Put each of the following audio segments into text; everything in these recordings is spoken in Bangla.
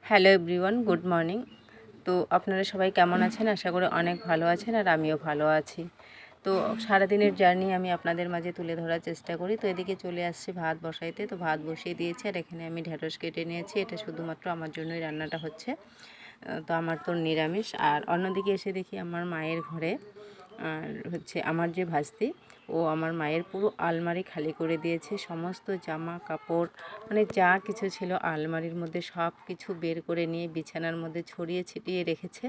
Hello everyone, good morning. তো আপনারা সবাই কেমন আছেন? আশা করি অনেক ভালো আছেন আর আমিও ভালো আছি। তো সারাদিনের জার্নি আমি আপনাদের মাঝে তুলে ধরার চেষ্টা করি। তো এদিকে চলে আসছি ভাত বসাইতে। তো ভাত বসিয়ে দিয়েছি আর এখানে আমি ঢ্যাঁড়স কেটে নিয়েছি। এটা শুধুমাত্র আমার জন্যই রান্নাটা হচ্ছে। তো আমার তো নিরামিষ। আর অন্যদিকে এসে দেখি আমার মায়ের ঘরে আর হচ্ছে আমার যে ভাস্তি, ও আমার মায়ের পুরো আলমারি খালি করে দিয়েছে। সমস্ত জামা কাপড় মানে যা কিছু ছিল আলমারির মধ্যে সব কিছু বের করে নিয়ে বিছানার মধ্যে ছড়িয়ে ছিটিয়ে রেখেছে।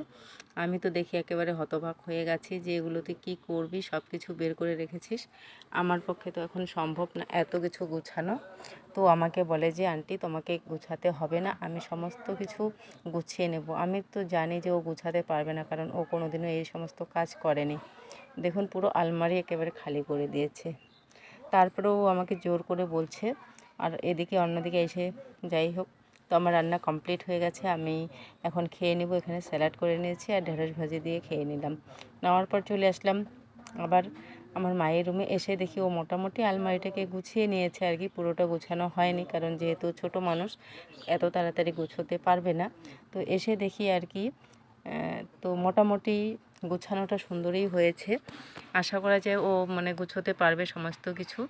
আমি তো দেখি একেবারে হতবাক হয়ে গেছি যে এগুলো তুই কী করবি, সব কিছু বের করে রেখেছিস। আমার পক্ষে তো এখন সম্ভব না এত কিছু গুছানো। তো আমাকে বলে যে আন্টি তোমাকে গুছাতে হবে না, আমি সমস্ত কিছু গুছিয়ে নেব। আমি তো জানি যে ও গুছাতে পারবে না, কারণ ও কোনোদিনও এই সমস্ত কাজ করেনি। দেখুন পুরো আলমারি একেবারে খালি করে দিয়েছে। তারপরেও ও আমাকে জোর করে বলছে। আর এদিকে অন্যদিকে এসে যাই হোক, তো আমার রান্না কমপ্লিট হয়ে গেছে। আমি এখন খেয়ে নেব। এখানে স্যালাড করে নিয়েছি আর ঢেঁড়স ভাজি দিয়ে খেয়ে নিলাম। নেওয়ার পর চলে আসলাম আবার আমার মায়ের রুমে। এসে দেখি ও মোটামুটি আলমারিটাকে গুছিয়ে নিয়েছে আর কি, পুরোটা গোছানো হয়নি, কারণ যেহেতু ছোট মানুষ এত তাড়াতাড়ি গুছোতে পারবে না। তো এসে দেখি আর কি তো মোটামুটি গোছানোটা সুন্দরই হয়েছে। আশা করা যায় ও মানে গুছোতে পারবে সমস্ত কিছু।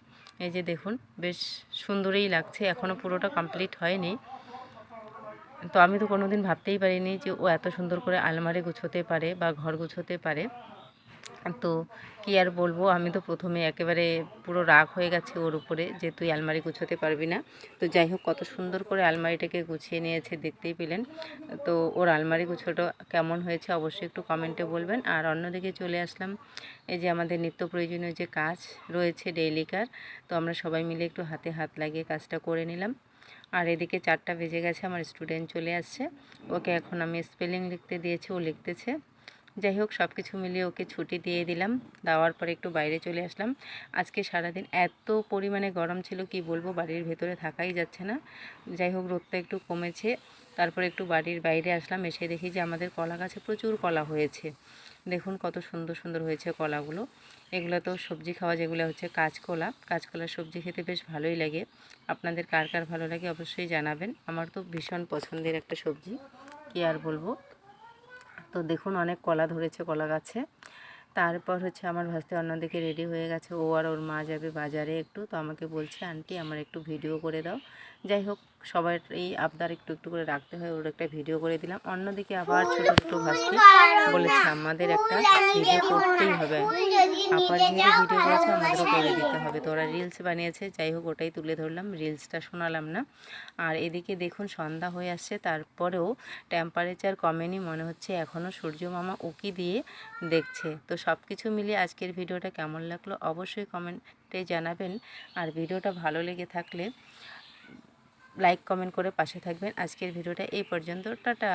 এই যে দেখুন বেশ সুন্দরই লাগছে, এখনও পুরোটা কমপ্লিট হয়নি। তো আমি তো কোনোদিন ভাবতেই পারিনি যে ও এত সুন্দর করে আলমারি গুছোতে পারে বা ঘর গুছোতে পারে। তো কি আর বলবো, আমি তো প্রথমে একেবারে পুরো রাগ হয়ে গেছে ওর উপরে যে তুই আলমারি গুছোতে পারবি না। তো যাই হোক, কত সুন্দর করে আলমারিটাকে গুছিয়ে নিয়েছে, দেখতেই পেলেন। তো ওর আলমারি গুছোটা কেমন হয়েছে অবশ্যই একটু কমেন্টে বলবেন। আর অন্যদিকে চলে আসলাম এই যে আমাদের নিত্য প্রয়োজনীয় যে কাজ রয়েছে ডেইলিকার, তো আমরা সবাই মিলে একটু হাতে হাত লাগিয়ে কাজটা করে নিলাম। আর এদিকে 4টা বেজে গেছে, আমার স্টুডেন্ট চলে আসছে। ওকে এখন আমি স্পেলিং লিখতে দিয়েছি, ও লিখতেছে। যাই হোক, সব কিছু মিলিয়ে ওকে ছুটি দিয়ে দিলাম। দেওয়ার পরে একটু বাইরে চলে আসলাম। আজকে সারাদিন এত পরিমাণে গরম ছিল কি বলবো, বাড়ির ভেতরে থাকাই যাচ্ছে না। যাই হোক, রোদটা একটু কমেছে। তারপরে একটু বাড়ির বাইরে আসলাম। এসে দেখি যে আমাদের কলা গাছে প্রচুর কলা হয়েছে। দেখুন কত সুন্দর সুন্দর হয়েছে কলাগুলো। এগুলো তো সবজি খাওয়া, যেগুলো হচ্ছে কাঁচকলা। কাঁচকলার সবজি খেতে বেশ ভালোই লাগে। আপনাদের কার কার ভালো লাগে অবশ্যই জানাবেন। আমার তো ভীষণ পছন্দের একটা সবজি, কি আর বলবো। তো দেখুন অনেক কলা ধরেছে কলা গাছে। তারপর হচ্ছে আমার ভাস্তে অন্যদিকে রেডি হয়ে গেছে, ও আর ওর মা যাবে বাজারে একটু। তো আমাকে বলছে আন্টি আমার একটু ভিডিও করে দাও। যাই হোক, সবার এই আবদার একটু একটু করে রাখতে হয়, ওর একটা ভিডিও করে দিলাম। অন্যদিকে আবার ছোটো ছোটো ভাস্তে বলেছে আমাদের একটা ভিডিও করতেই হবে, আপার যেহেতু ভিডিও করেছে আমাদেরও করে দিতে হবে। তো ওরা রিলস বানিয়েছে, যাই হোক ওটাই তুলে ধরলাম, রিলসটা শোনালাম না। আর এদিকে দেখুন সন্ধ্যা হয়ে আসছে, তারপরেও টেম্পারেচার কমেনি, মনে হচ্ছে এখনও সূর্য মামা উঁকি দিয়ে দেখছে। তো সব কিছু মিলিয়ে আজকের ভিডিওটা কেমন লাগলো অবশ্যই কমেন্টে জানাবেন। আর ভিডিওটা ভালো লেগে থাকলে লাইক কমেন্ট করে পাশে থাকবেন। আজকের ভিডিওটা এই পর্যন্ত, টাটা।